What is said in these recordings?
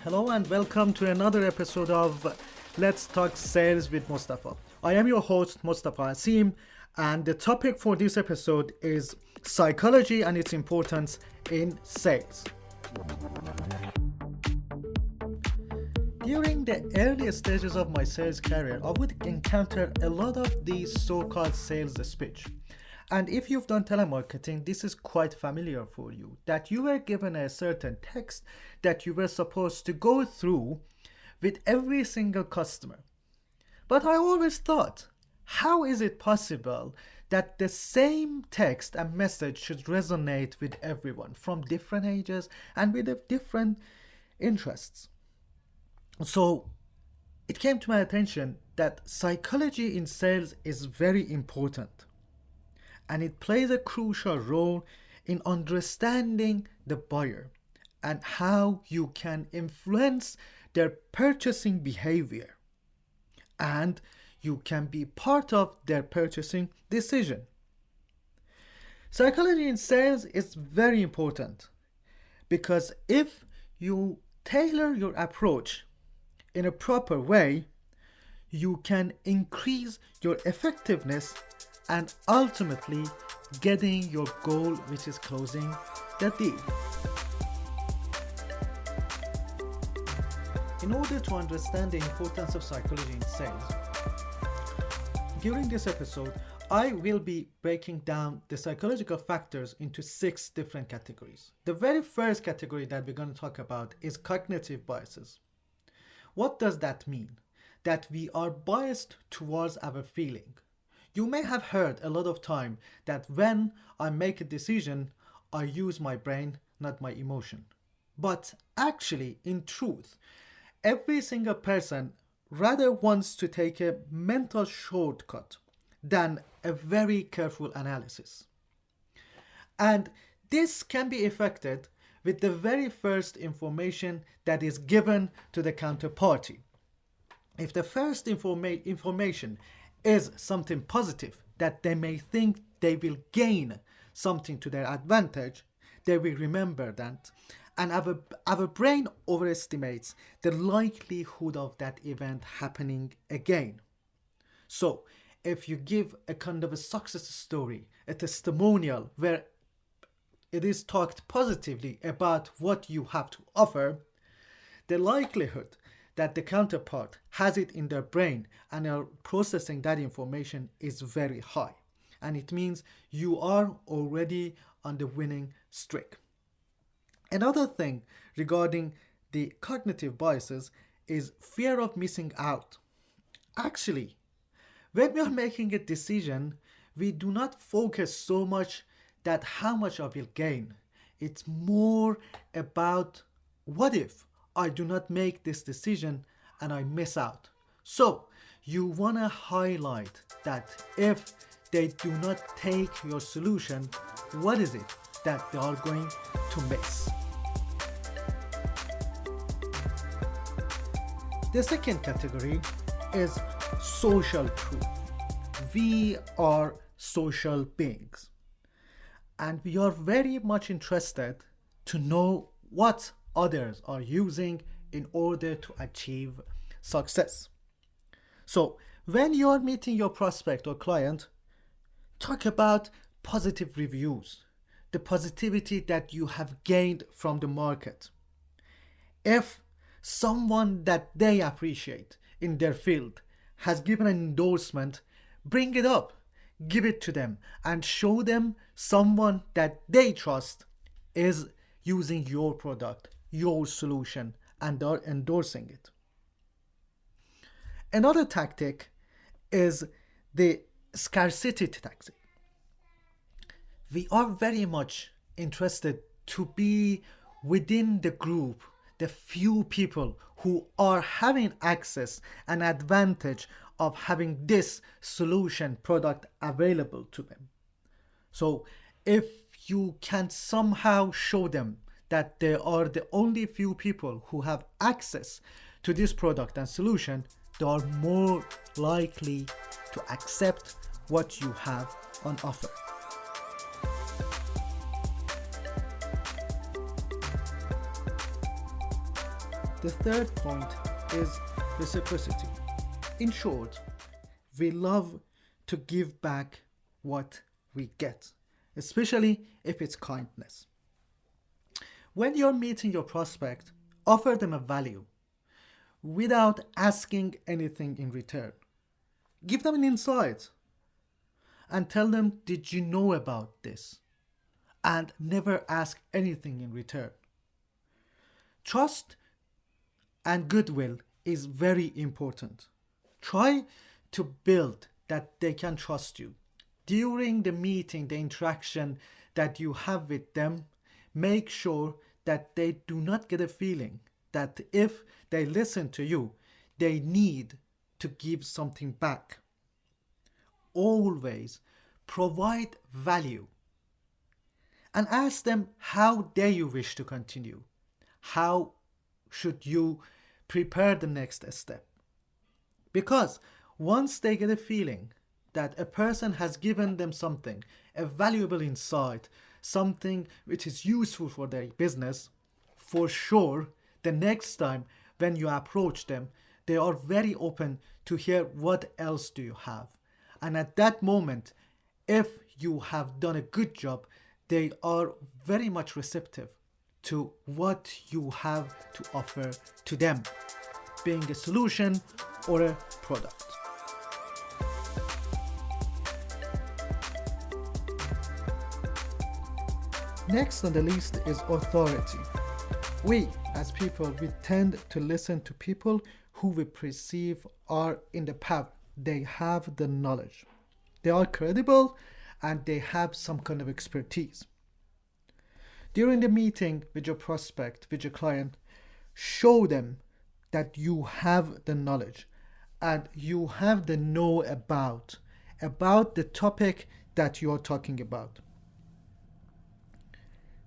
Hello and welcome to another episode of Let's Talk Sales with Mostafa. I am your host, Mostafa Asim, and the topic for this episode is psychology and its importance in sales. During the early stages of my sales career, I would encounter a lot of these so-called sales speech. And if you've done telemarketing, this is quite familiar for you, that you were given a certain text that you were supposed to go through with every single customer. But I always thought, how is it possible that the same text and message should resonate with everyone from different ages and with different interests? So it came to my attention that psychology in sales is very important, and it plays a crucial role in understanding the buyer and how you can influence their purchasing behavior, and you can be part of their purchasing decision. Psychology in sales is very important because if you tailor your approach in a proper way, you can increase your effectiveness and ultimately getting your goal, which is closing the deal. In order to understand the importance of psychology in sales, during this episode, I will be breaking down the psychological factors into 6 different categories. The very first category that we're going to talk about is cognitive biases. What does that mean? That we are biased towards our feeling. You may have heard a lot of time that when I make a decision, I use my brain, not my emotion. But actually, in truth, every single person rather wants to take a mental shortcut than a very careful analysis. And this can be affected with the very first information that is given to the counterparty. If the first information is something positive, that they may think they will gain something to their advantage, they will remember that. And our brain overestimates the likelihood of that event happening again. So, if you give a kind of a success story, a testimonial where it is talked positively about what you have to offer, the likelihood that the counterpart has it in their brain and are processing that information is very high. And it means you are already on the winning streak. Another thing regarding the cognitive biases is fear of missing out. Actually, when we are making a decision, we do not focus so much that how much I will gain. It's more about what if I do not make this decision and I miss out. So you want to highlight that if they do not take your solution, what is it that they are going to miss? The second category is social proof. We are social beings, and we are very much interested to know what others are using in order to achieve success. So when you are meeting your prospect or client, talk about positive reviews, the positivity that you have gained from the market. If someone that they appreciate in their field has given an endorsement, bring it up, give it to them, and show them someone that they trust is using your product, your solution, and are endorsing it. Another tactic is the scarcity tactic. We are very much interested to be within the group, the few people who are having access and advantage of having this solution product available to them. So if you can somehow show them that they are the only few people who have access to this product and solution, they are more likely to accept what you have on offer. The third point is reciprocity. In short, we love to give back what we get, especially if it's kindness. When you're meeting your prospect, offer them a value without asking anything in return. Give them an insight and tell them, did you know about this? And never ask anything in return. Trust and goodwill is very important. Try to build that they can trust you. During the meeting, the interaction that you have with them, make sure that they do not get a feeling that if they listen to you, they need to give something back. Always provide value and ask them how dare you wish to continue. How should you prepare the next step? Because once they get a feeling that a person has given them something, a valuable insight, something which is useful for their business, for sure, the next time when you approach them, they are very open to hear what else do you have. And at that moment, if you have done a good job, they are very much receptive to what you have to offer to them, being a solution or a product. Next on the list is authority. We, as people, we tend to listen to people who we perceive are in the power. They have the knowledge. They are credible and they have some kind of expertise. During the meeting with your prospect, with your client, show them that you have the knowledge and you have the know about the topic that you are talking about.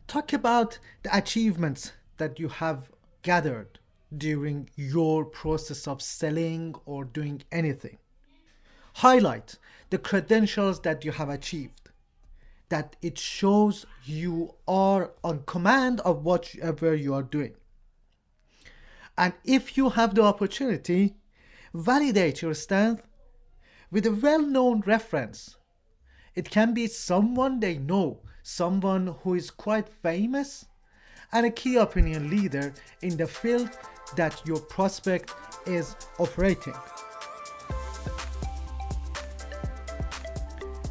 Talk about the achievements that you have gathered during your process of selling or doing anything. Highlight the credentials that you have achieved, that it shows you are on command of whatever you are doing. And if you have the opportunity, validate your strength with a well-known reference. It can be someone they know, someone who is quite famous, and a key opinion leader in the field that your prospect is operating.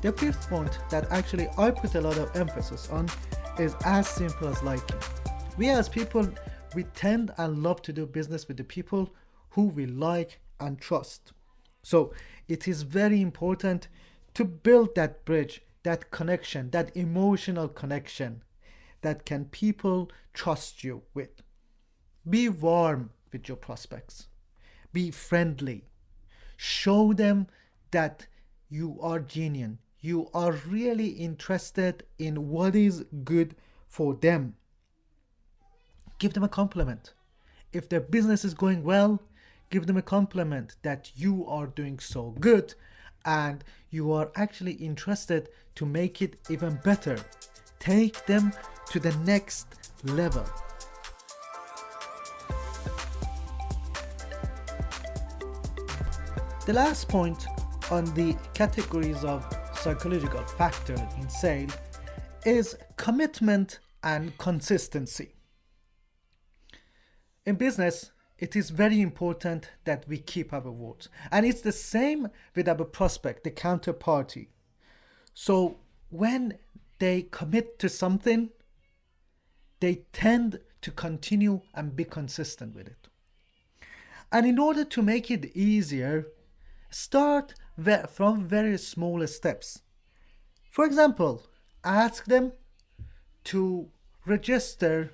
The fifth point that actually I put a lot of emphasis on is as simple as liking. We as people, we tend and love to do business with the people who we like and trust. So it is very important to build that bridge, that connection, that emotional connection that can people trust you with. Be warm with your prospects. Be friendly. Show them that you are genuine. You are really interested in what is good for them. Give them a compliment. If their business is going well, give them a compliment that you are doing so good and you are actually interested to make it even better. Take them to the next level. The last point on the categories of psychological factors in sale is commitment and consistency. In business, it is very important that we keep our words. And it's the same with our prospect, the counterparty. So when they commit to something, they tend to continue and be consistent with it. And in order to make it easier, start from very small steps. For example, ask them to register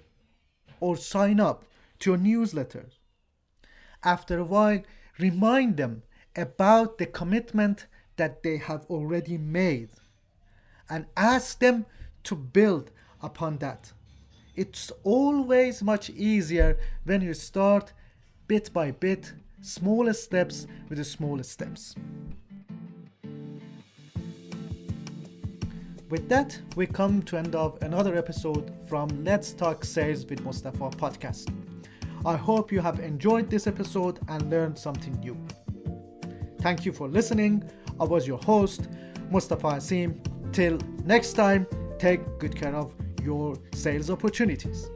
or sign up to your newsletters. After a while, remind them about the commitment that they have already made and ask them to build upon that. It's always much easier when you start bit by bit, smaller steps with the smallest steps. With that, we come to end of another episode from Let's Talk Sales with Mostafa podcast. I hope you have enjoyed this episode and learned something new. Thank you for listening. I was your host, Mostafa Asim. Till next time, take good care of your sales opportunities.